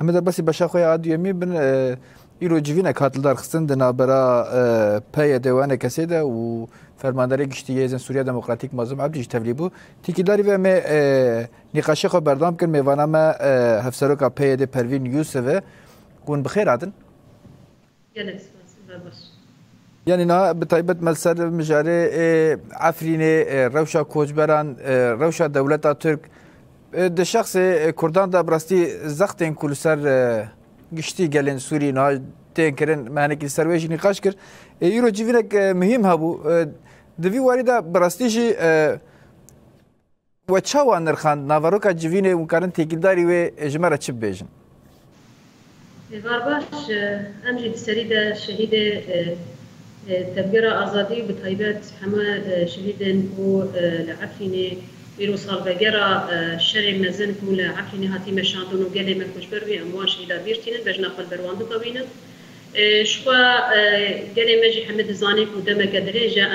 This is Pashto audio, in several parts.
همه در بسی بشاخوی عادیمی بن ایرو جوینه کاتلدار خستن دنابرا پای دیوانه کسی ده و فرمانداری گشتی یزن سوریه دموکراتیک مازم عبدیش تبلیبو تیکیداری و می نقاشه خو بردام کن میوانه ما هفسروکا پای ده پروین یوسفه کون بخیر عدن يعني نا بطيبة ملسر مجاري عفريني روشا كوجبران روشا دولة ترك ده شخص كردان دا براستي زختين كل سر قشتي قالين سوري نا تنكرن مهنك السرويجي نقاش كر يورو جيفينك مهم هابو دفي واردا براستيجي وچاو نرخان نافاروكا جيفيني وكارن تيكيداري و جمارة چب بيجن بارباش امجد سريدة شهيدة تبقرة آزادي بطيبات حما شهيدا و لعفيني بيرو صالبقرة شرع مزن كو لعفيني هاتي مشاندون وقالي ما كوش بربي أموان شهيدا بيرتين بجنا قل برواندو قوينا شوا قالي ماجي حمد زاني كو دم قدري جاء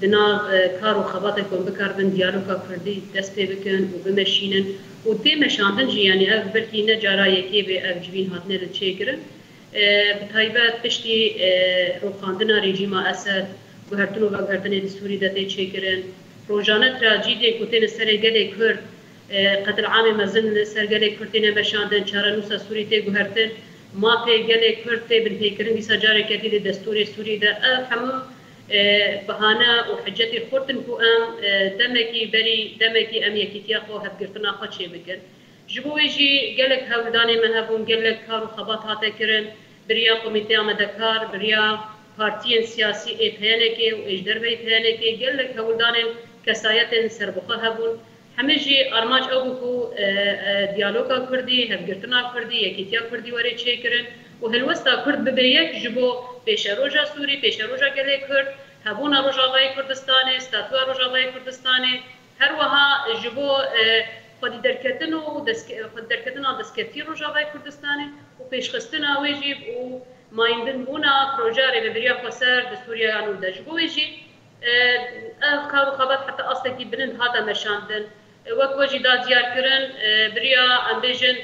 دنا كارو خباتكم بكار بن ديالوكا كردي دست بي بكن وبمشينن ودي مشاندن جي يعني أف بركي نجارا يكي بي أف جبين هاتنا لتشيكرن بتایبەت پشتی ڕووخاندنا رێژیما ئەسەد گوهرتن و بەگوهرتنê دستوری دەتێ چێکردن ڕۆژانە تراجیدێک و تێنە سەرê gelê Kurd قەتلعامê mezin li ser gelê Kurd têne veşandin çarenûsa Sûrî tê guhertin mafê gelê Kurd tê binpêkirin dîsa careke dî li destûrê Sûrî de ev hemû bihane û hicetê xurtin ku em demekî berî demekî em yekîtiya xwe hevgirtina xwe çê bikin ji bo wê jî gelek hewldanê me hebûn gelek kar û xebat hate kirin biriya komîteya medekar biriya partiyên siyasî ê peyanekê û êjderveyê peyanekê gelek hewldanên kesayetên serbixwe hebûn hemê jî armac ew bû ku diyaloga Kurdî hevgirtina Kurdî yekîtiya Kurdî were çêkirin û hilwesta Kurd bibe yek ji bo pêşeroja Sûrî pêşeroja gelê Kurd hebûna Rojavayê Kurdistanê statuya Rojavayê Kurdistanê her wiha ji bo خودی درکتن و خود درکتن دستکتی روجاوای کردستانی و پیشخستن آویجی و مایندن بونا پروژه ری بریا خسر دستوریا آنو دجبویجی کار و خبر حتی اصلی کی بنند هاتا مشاندن وقت وجی داد زیار کرن بریا اندیجن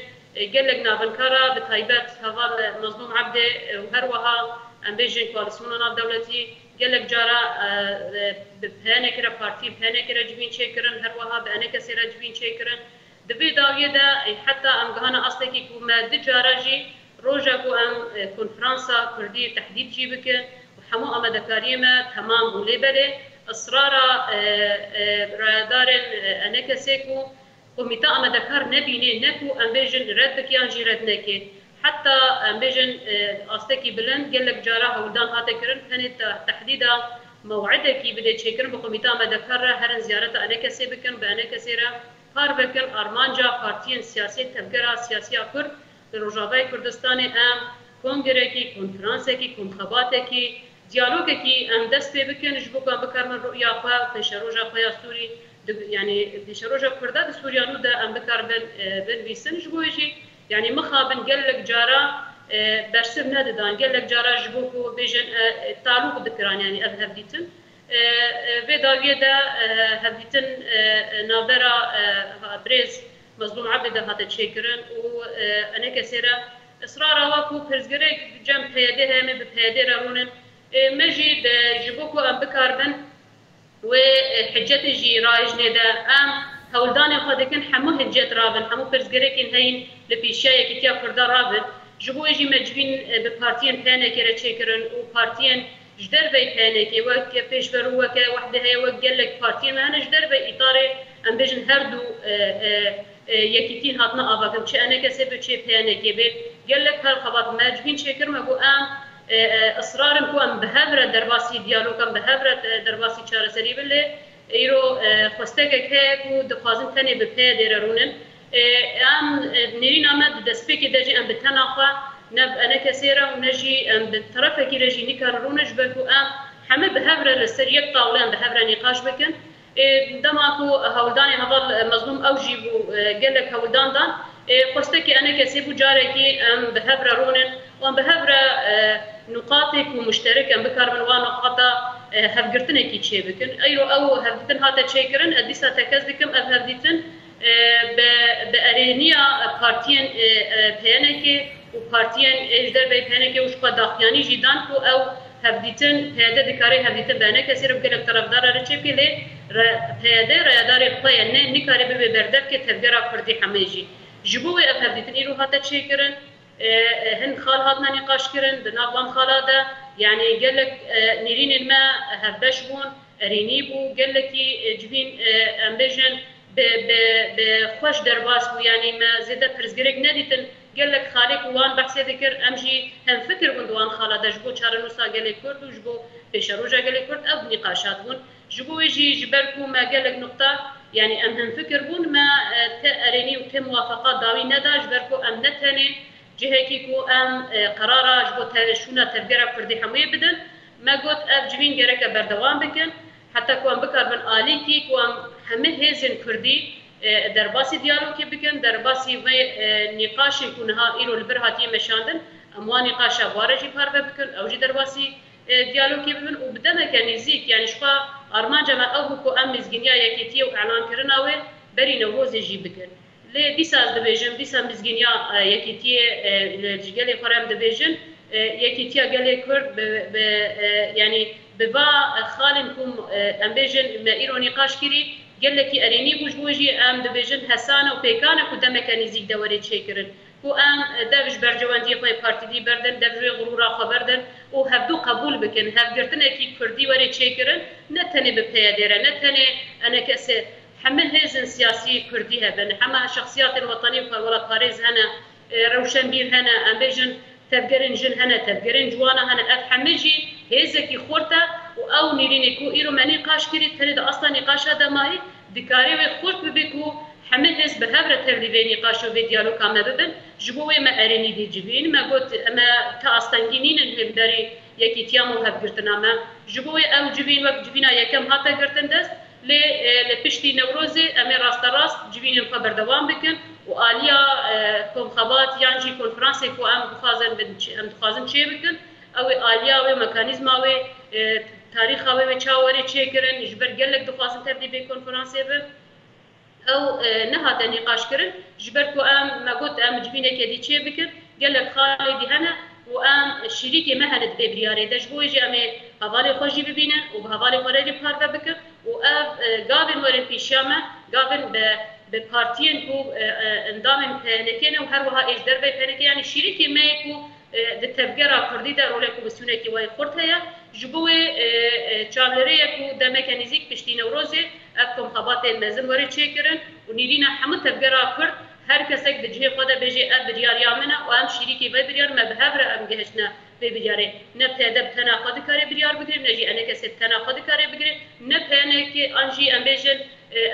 گلگ نافنکارا بتایبت حوال مظلوم عبده و هر وها اندیجن کوالسیون ناف دولتی gelek cara peyanekira partî peyanekira civîn çêkirin her wiha bi eneke sêra civîn çêkirin di vê dawiyê de heta em gihana astekî ku me di cara jî roja ku em konferansa Kurdî tehdîd jî bikin û hemû amadekariyê me temam û lêberê ısrara rayadarên enekesê ku komîta amadekar nebînê ne ku em bêjin red bikiyan jî red neke حتى امبيجن استكي بلند قالك جارا هولدان هاته كرن كانت تحديدا موعدك بده تشكر بقوميتا مدكره هرن زيارته انا كسي بكن بانا كسيره كار بكن ارمانجا بارتيين سياسي تبقرا سياسيه كرد لروجاوي كردستاني ام كونغريكي كونفرنسكي كونتخاباتكي ديالوجكي ام دست بكن جبوكا بكر من رؤيا خا فشروجا خويا سوري يعني فشروجا كردا سوريانو ده ام بكر بن بيسن جبوجي يعني مخابن قالك جارا برسم نددان قالك جارا جبوكو بيجن تعلق ذكران يعني اذهب ديتن في داويه ده هديتن نابرا بريز مظلوم عبد ده هذا تشكرن وانا كثيره اصرار واكو فرزغريك جنب بياده هم ببياده رونن مجي بجبوكو ام بكاربن وحجتي جي راجنه ده ام هولدان خودكن حمو هجت رابن حمو فرزگرکن هین لپیشای کتیا کرده رابن جبو اجی مجبین به پارتین پلانه که چکرن و پارتین جدر بی پلانه که وقت پیش برو وقت وحده هی وقت گلک پارتین من جدر بی اطار ام بجن هر دو یکیتین هاتنا آواکم چه انه کسی به چه پلانه که به گلک هر خبات مجبین چکر مگو ام اصرارم کو ام بهبر درباسی دیالوگم بهبر درباسی چاره سری بله ایرو خستگه که کو دخوازن تنی به پی دیررونن ام نرین آمد دستپیکی دجی ام بتناخوا نب انا کسیره و نجی ام بطرفه کی رجی نکارونش بکو ام همه به هفره لسر یک طاولان به هفره نقاش بکن دماکو هولدانی هذا مظلوم اوجی بو گلک هولدان دان خستگه انا کسی بو جاره کی ام به هفره رونن و ام به هفره نقاطك ومشترك ام بكار من وانا قطع هفقرتنا كي تشي بكن ايرو او هفدتن هاتا تشيكرن اديسا تكز دكم اف هفدتن بأرينيا بارتيان بيانك وبارتيان إجدر بيانك وش قداخياني جدان كو أو هفديتن هذا ذكرى هفديتن بانك كثير بقولك طرفدار رجيبي له هذا ريادار قيان نكاري ببردك كتفجر كردي حميجي جبوه هفديتن إيرو هذا شيء كرن هن خال هاتنا نقاش كرن بنابان خالادا يعني قال لك نيرين الماء هفداش بون رينيبو قال لك جبين امبيجن بخوش درباس ويعني ما زيادة برزقرق نديتن قال لك خالق وان بحث ذكر امجي هم فكر بندوان خالادا جبو شارنوسا قال لك كرد وجبو بشروجا قال لك كرد او نقاشات بون جبو يجي جبركو ما قال لك نقطة يعني هم فكر بون ما تأريني وتم موافقات داوي نداج بركو ام نتني جهكي كو ام قرارا جبو شونا تفجر كردي حمية بدن ما قلت اف جبين جركا بردوان بكن حتى كو ام بكر من آليكي كو ام همه هزن كردي درباسي ديالوكي بكن درباسي و نقاشي كونها ايرو البرهاتي مشاندن اموان نقاشا بارجي باربه بكن او جي درباسي ديالوكي ببن وبدنا كنزيك يعني شقا ارمان جما او كو ام مزغنيا يكيتي واعلان كرناوي برينا وزي جي بكن لي ديساز دبيجن ديسا مزغنيا يكيتي الجيل فرام دبيجن يكيتي قال كرد يعني ببا خالنكم امبيجن ما ايرو نقاش كري قال لك اريني بوجوجي ام دبيجن حسانه وبيكانه قدام ميكانيزيك دوري تشيكرن كو ام دافج برجواندي باي بارتي دي بردن دافج غرورا خبردن وهبدو قبول بكن هفقرتنا كي كردي وري تشيكرن نتني ببياديره نتني انا كس حمل هيزن سياسي كردي هبن حما شخصيات الوطنيه ولا باريس هنا روشن بير هنا امبيجن تفقرن جن هنا تفقرن جوانا هنا اف حمجي هيزكي خورتا او نيريني كو ايرو ماني قاش كري تريد اصلا نقاش هذا ماهي دكاري وخورت ببكو حمل هز بهبره تبليفي نقاش وفيديالو كما ببن جبوي ما اريني دي جبين ما قلت ما تاستنجينين الهبداري يكي تيامو هبقرتنا ما جبوي او جبين وقت جبينا يكم هاتا قرتن دست لبشتي نوروزي امي راست راست جبين الخبر دوام بكن واليا كوم خبات يانجي كونفرنسي كو ام بخازن شي بكن او اليا و ميكانيزم او تاريخ او چاوري چيكرن جبر قالك دخازن تبدي بي كونفرنسي به او نهات نقاش كرن جبر كو ام ما قلت ام جبينه كدي چي بكن قالك خالدي هنا وام شريكي مهند ببرياري دجبوجي امي حوالي خوشي ببينن وبحوالي خارجي بارده بكن واف قابل ورن بيشامه قابل ببارتيين كو اندام بينكين وهروها ايش دربي بينك يعني شريكي ما يكو دتفجرا كردي دارولكو بسونكي واي خورتيا جبوي تشابلري كو د ميكانيزيك بشتي نوروزي افكم خبات مزن وري تشيكرن ونيرينا حمد تفجرا كرد هر کسک بجه خود بجه اب بریار یامنا و هم شریکی وی بریار ما بهبر ام گهشنا وی بریاره نه تهدب تنا خود کاری بریار بگیریم نجی انا کسی تنا خود کاری بگیریم نه پنه که آنجی ام بیشن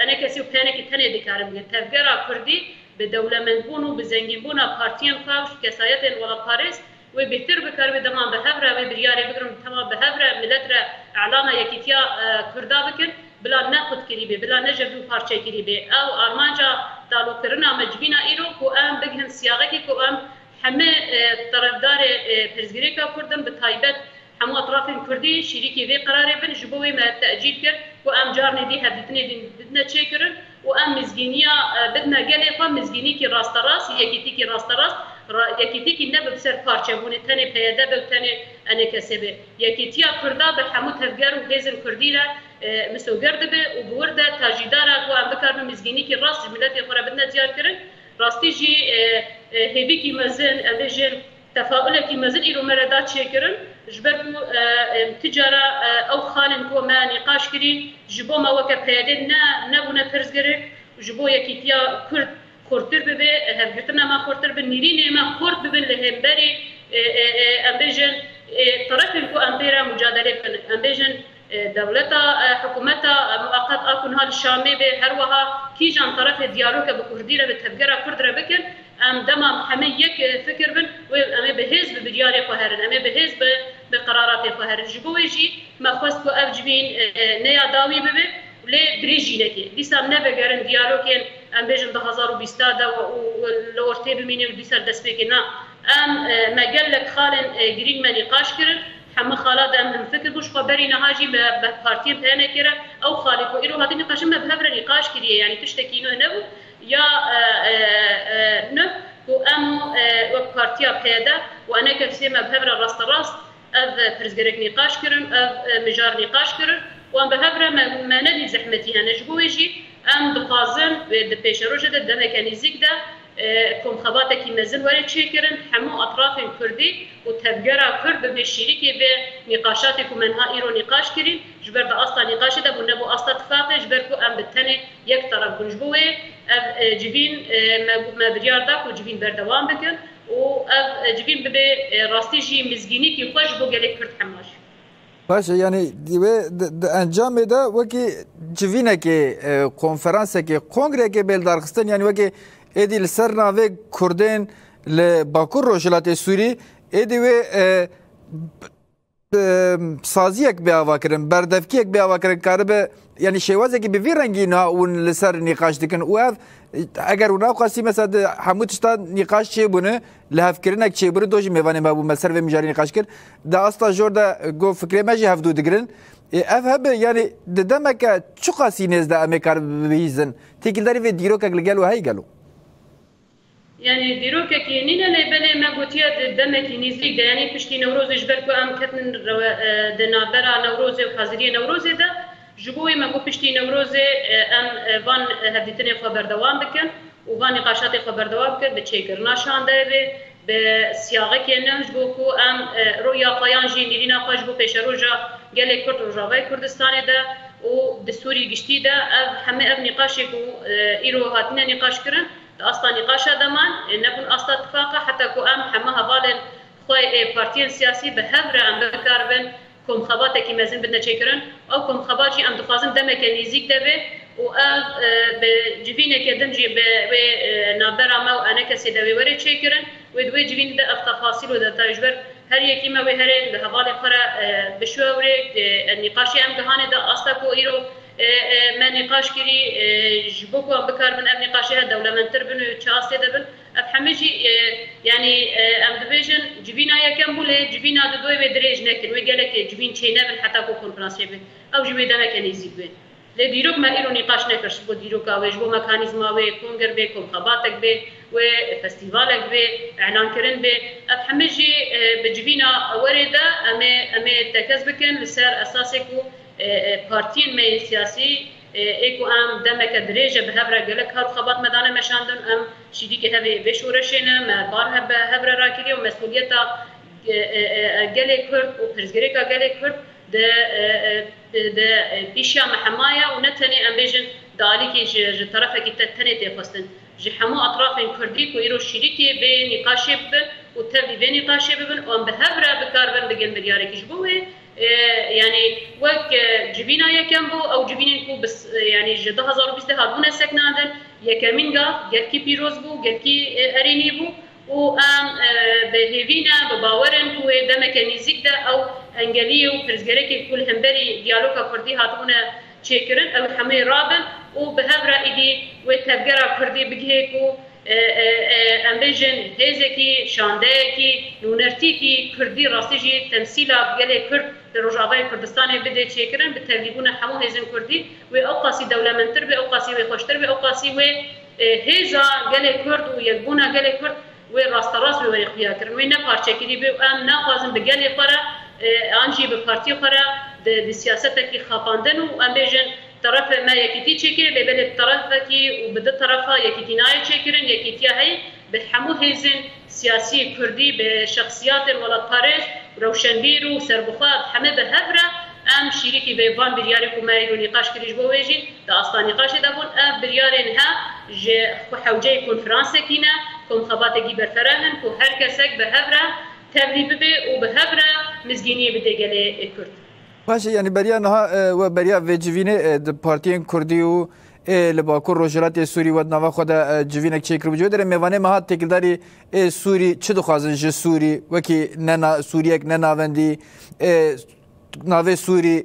انا کسی و پنه که تنه دکارم بگیر تفگرا کردی به دولمند بون و به زنگین بون پارتیان خواهش کسایت ولا پاریس و بهتر بکار به دمان بهبر وی بریاره بگیریم تمام بهبر ملت را اعلام یکیتیا کردا بکن بلا نقد کریبه بلا نجبو پارچه کریبه او آرمانجا دالو کرنا مجبینا ایرو کو ام بگهن سیاقی کو ام همه طرفدار پرزگیری کا کردن به تایبت همو اطراف کردی شریکی وی قراره بن جبوی ما تاجیل کرد کو ام جار ندی هدتنی بدنا چیکرن و ام مزگینیا بدنا گله خو مزگینی کی راست راست یکیتی کی راست راست یکیتی کی نب بسر پارچه بونه تنه پیاده به تنه انه کسبه یکیتیا کردا به همو تفگر و هزن کردی را مسوگرد به و بورده تاجیدارا و ام بکار مزگینی کی راست ملت خورا بدنا زیار کرن راستی جی هیوی کی مزن اوجن تفاعل کی مزن ایرو مرادات شکرن جبرکو تجارة او خالن کو ما نقاش کری جبو ما وک پیاده نه بونه پرزگره جبو یکیتیا کرد خورتر به هفگرتنا ما خورتر به نیرین ما خورت به لهمبری امبیجن طرفن کو امبیرا مجادله کن امبیجن دولتا حکومتا مؤقت اكون هال الشامي به هر وها كي جان طرف ديالوك بكرديره بتفجرا كردره بكن ام دما حمي يك فكر بن ام بهز بدياري قهرن ام بهز بقرارات قهرن جبويجي ما خصكو افجبين نيا داوي به لي بريجينكي ديسام نبغرن ديالوكين ام بيجن 2020 دا ولورتي بميني وديسر دسبيكنا ام ما قال لك خالن جرين ما نقاش كرن حما خالد هم فكر بوش خبري نهاجي ببارتيين تاني كرا او خالد وإيرو هذه نقاش ما بهبر نقاش كريه يعني تشتكينو نبو یا نف و امو وک پارتیا پیدا و انا کسی ما بهبر راست راست اف پرزگرک نقاش کرن اف مجار نقاش کرن و ام بهبر ما ندی زحمتی هنش بویجی ام دخازن به پیشروج ده مکانیزیک ده کم خباته کی مزن وارد چه کرن همه اطراف کردی و تفجر کرد به شریکی به نقاشات که منها ایرو نقاش کرین جبر ده اصلا نقاش ده بونه بو اصلا اتفاقه جبر کو ام بتنه یک طرف کنجبوه جبین ما بریار ده و جبین بردوام بکن و جبین به راستی جی مزگینی که خوش بو گلی کرد هماش باشه یعنی دیوه انجام ده وکی جوینه که کنفرانسه که کنگره که بلدارخستن یعنی وکی ایدی لسر ناوه کردین لباکور روشلات سوری ایدی و سازیک به آوا کرن بردفکیک به آوا کرن کاره به یعنی شیوازه که به وی رنگی نا اون لسر نقاش دکن و اگر اونا قاسی مثلا همو تشتا نقاش چه بونه لحف کرنک چه بونه دوشی میوانه ما بو مسر و مجاری نقاش کرد دا استا جور دا گو فکره مجی هفدو دگرن اف هب yani demek çok asinez de amekar bizin tekildari ve dirok aglegalo hay galo yani dirok ki nina ne bene ma gotiya demek nizlik de yani pişti Newroz jber ku am ketn de nabera Newroz ve haziriye Newroz da jboy ma go pişti Newroz am van haditine xabar devam bikin و van niqashat xabar devam bikin de çekirna şanda ve به سیاقه که نمج بو کو ام رویا خایان جی نیرینا خوش بو پیش روجا گله کرد روجاوی کردستان ده و دستوری گشتی ده همه اب نقاشی کو ایرو هاتنه نقاش کرن اصلا نقاش دمان نبون اصلا اتفاقه حتی کو ام همه هوالن خوی پارتیان سیاسی به هفر ام بکاربن کم خباته کی مزن بدنا چیکرن او کم خباجی ام دخوازن ده مکانیزیک ده به و به جوینه که دنجی به نابرا ما و انا کسی ده وری چیکرن ودوي جبين ده التفاصيل وده تجبر هر يكي ما بهرين بهوالي قرا بشوري النقاش ام جهانه ده اصلا كو ايرو ما نقاش كري جبوكو ام بكار من ام نقاشها دوله من تربن وتشاسي دبن افحمجي يعني ام ديفيجن جبينا يا كمبول جبينا دوي بدريج نكن وقالك جبين تشينبن حتى كو كونفرنس او جبي ده مكان يزيد لديروك ما إيرو نقاش نكرش بو ديروكا ويجبو ميكانيزما وي كونغر بي كم خباتك بي وفستيفالك بي اعلان كرن بي افحمجي بجبينا ورده امي تكسبكن لسر اساسكو بارتين مي سياسي ايكو ام دمك دريجه بهبره قالك هاد خبات مدانه مشاندن ام شيدي كهبي بشورشينا ما بارها بهبره راكلي ومسؤوليتها قالي كرد وبرزغريكا قالي كرد ده بيشيا محمايا ونتني امبيجن داليكي ج طرفك تتني تفستن جي حمو اطراف كردي كو ايرو شريكي بين نقاشب وتبي بين نقاشب وان بهبره بكاربن بجن مليارك جبوه يعني وك جبينا يكمبو او جبينين كو بس يعني ج 2020 هادونا سكنادن يكمينغا يكي بيروزبو يكي ارينيبو و ام بهيفينا بباورن كو ده ميكانيزيك ده او انجليه وبرزغريكي كل همبري ديالوجا كردي هاتونا تشيكرن او حمي رابن وبهبره ايدي وتفجرا كردي بجهيكو امبيجن هيزكي شانداكي نونرتيكي كردي راستيجي تمثيلا بقالي كرد لروجاوي كردستان بده تشيكرن بترليبونا حمو هيزن كردي واوقاسي دوله من تربي اوقاسي وخوشتربي اوقاسي و هيزا قالي كرد ويقبونا قالي كرد وراست راس ويقيا كرن وين بارچه كدي بي ام ناخذن بقالي قرا انجي ببارتي قرا د سياستك خاپاندن و امبيجن طرف ما يكتي تشكر ببل طرفك وبد طرفها يكتي ناي تشكرن يكتي هي بحمو هيزن سياسي كردي بشخصيات ولا طارج روشنبير وسربخات حمد هبره ام شريكي بيفان برياركم ما يرو نقاش كريج بويجي دا اصلا نقاش دابون ام بريارنها ج حوجي كونفرنس كينا كم خباتي برفراهن كو هر كسك بهبره تبليب به وبهبره مزگینی بده گله کرد. باشه یعنی بریا نها و بریا وجوینه د پارتیان کردی و لباکور روجرات سوری و نوا خود جوینه چیکر بجو در میوانه مها تکلداری سوری چه دخوازن ج سوری وکی نه سوریک نه ناوندی ناوه سوری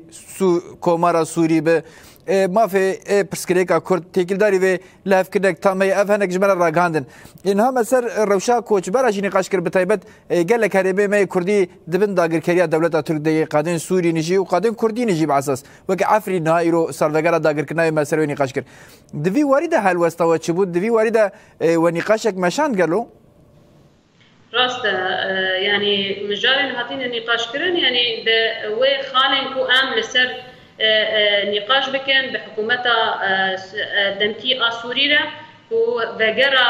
کومارا سوری به مافی پرسکریکا کرد تکیلداری و لحف کردک تامی افهنک جمعه راگاندن اینها مثل روشا کوچبر اجی نقاش کرد بتایبت گل کریمه می کردی دبن داگر کریا دولت ترک دی قادن سوری نجی و قادن کردی نجی بعساس وک عفری نایرو سالوگرا داگر کنای مثل و نقاش کرد دوی وارد حل وستاوت چه بود دوی وارد و نقاشک مشان گلو راسته يعني مجال هاتين النقاش كرن يعني بوي خالن كو ام لسر نقاش بكن بحكومتا دمكي اسوريرا و وگرا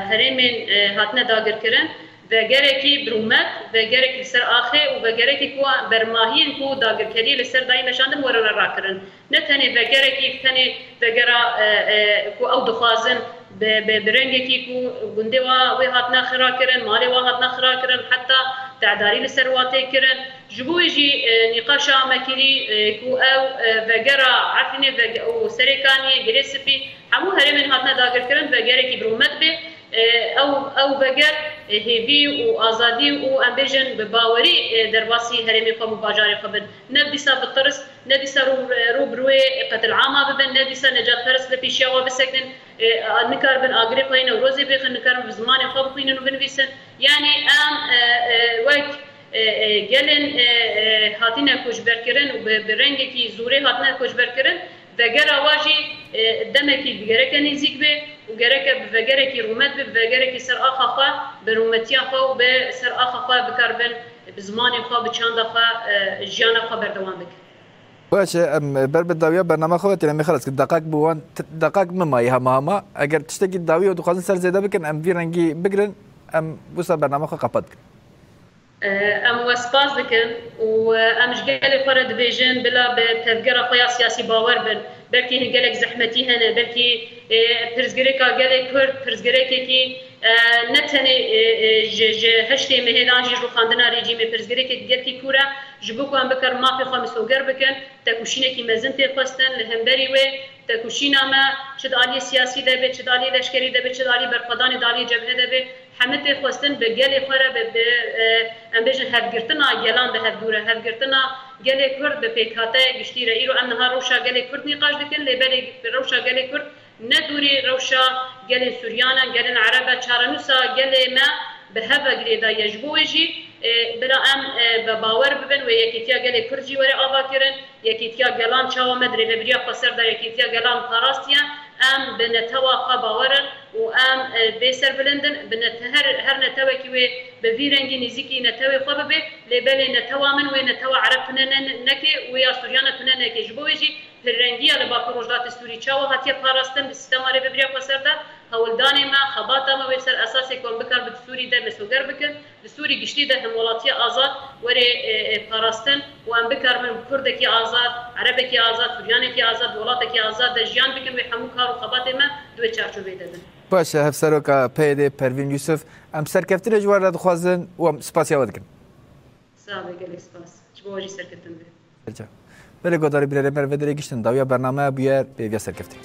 هرمن هاتنا داگر كرن وگرکی برومت وگرکی لسر آخه و وگرکی کو برماهین کو داگر کری لسر دای مشاندم ورر را کرن نتنی وگرکی تنی وگرا کو او دخوازن برنگکی کو گنده و هاتنا خرا کرن مالی و هاتنا خرا کرن حتی تعداری لسر واتی کرن جبویجی نقاش مکری کو او وگرا عفنی و سرکانی گریسپی همو هرمن هاتنا داگر کرن وگرکی برومت به او بگر هیوی و آزادی و امبیجن بباوری درواسی هرمی خو مباجاری خبن ندیسا بطرس ندیسا رو بروی قتل عامه ببن ندیسا نجات پرس لپیشیا و بسکنن نکار بن آگری خوین و روزی بخن نکار بن زمان خو بخوینن و بنویسن یعنی ام وقت گلن هاتینا کوچبر کرن و برنگی کی زوره هاتینا کوچبر کرن وگر آواجی دمکی بگرک نزیک به وگرک وگرکی رومت به وگرکی سر آخا برومتیا خو به سر آخا بکربن بزمان خو بچند خو جیان خو بردوام بک. باشه بر بداویا برنامه خو تیرمی خلاص که دقیق ممایی هما اگر تشتکی داویا و دخوازن سر زیاده بکن ام وی رنگی بگرن ام بوسا برنامه خو قپاد کن. ام وسپاس دکن و امش گله فرد بیجن بلا به تفکر خویا سیاسی باور بن بلکه گله زحمتی هنه بلکه پرزگریکا گله کرد پرزگریکی کی نتنه هشته مهدان جی رو خواندن رژیم پرزگریکی گله کی کورا جبوک ام بکر مافی خامس وگر بکن تکوشینه کی مزن تفستن لهمبری و تکوشینا ما چه عالی سیاسی ده به چه عالی لشکری ده به چه عالی برخدان دالی جبهه ده به همه تخواستن به گله خورا به امبیجن هفگرتنا گلان به هفدوره هفگرتنا گله کرد به پیکاته گشتیره ایرو انها روشا گله کرد نقاش دکن لبلی روشا گله کرد ندوری روشا گله سوریانا گله عربه چارنوسا گله ما به هفا گریدا یجبوجی بلا ام باور ببن و یکیتیا گله کردجی وره آوا کرن یکیتیا گلان چاوا مدری لبریا خسر دا یکیتیا گلان پاراستیا ام بنتوا باورن و ام بسر بلندن بنتهر هر نتوا کی و به ویرنگی نزیکی نتوا خو به لبل نتوا من و نتوا عرب نکه و یا سوریان نکه جبوجی فرنگی ال با پروژات سوری چاوا هاتیا پاراستن سیستم اره ببریا خسر دا هولدان ما خباطه ما بسر اساس کون بکر به سوری ده مسوگر بکن به سوری گشتی ده همولاتی آزاد وره پاراستن و ام بکر من کردکی آزاد عربکی آزاد سوریانکی آزاد ولاتکی آزاد ده جیان بکن و همو کارو خباطه ما دو چارچوبه دادن باشه هفسروکا پیده پروین یوسف ام سرکفتن جوار را دخوازن و سپاسی آود کن سابه گلی سپاس چباجی سرکفتن به بله گوداری بیره مروه داره گشتن داویا برنامه بیار به ویا سرکفتن